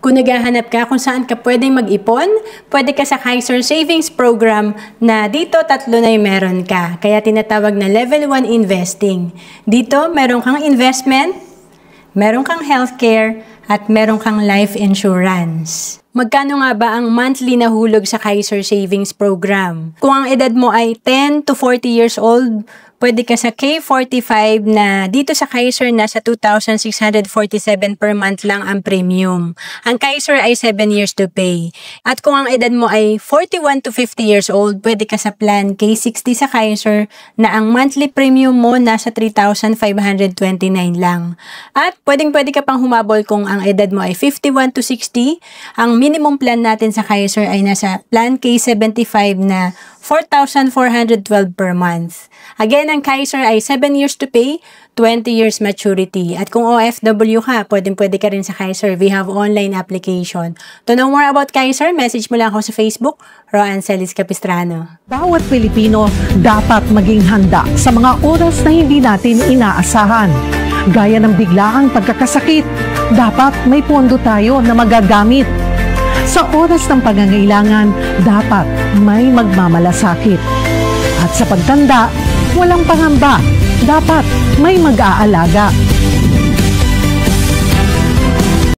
Kung naghahanap ka kung saan ka pwedeng mag-ipon, pwede ka sa Kaiser Savings Program na dito 3 na yung meron ka. Kaya tinatawag na Level 1 Investing. Dito, meron kang investment, meron kang healthcare, at meron kang life insurance. Magkano nga ba ang monthly na hulog sa Kaiser Savings Program? Kung ang edad mo ay 10 to 40 years old, pwede ka sa K45 na dito sa Kaiser nasa 2,647 per month lang ang premium. Ang Kaiser ay 7 years to pay. At kung ang edad mo ay 41 to 50 years old, pwede ka sa plan K60 sa Kaiser na ang monthly premium mo nasa 3,529 lang. At pwede ka pang humabol kung ang edad mo ay 51 to 60. Ang minimum plan natin sa Kaiser ay nasa plan K75 na 4,412 per month. Again, ang Kaiser ay 7 years to pay, 20 years maturity. At kung OFW ka, pwede ka rin sa Kaiser. We have online application. To know more about Kaiser, message mo lang ako sa Facebook, Roan Celis Capistrano. Bawat Pilipino dapat maging handa sa mga oras na hindi natin inaasahan. Gaya ng biglaang pagkakasakit, dapat may pondo tayo na magagamit. Sa oras ng pangangailangan, dapat may magmamalasakit. At sa pagtanda, walang pangamba, dapat may mag-aalaga.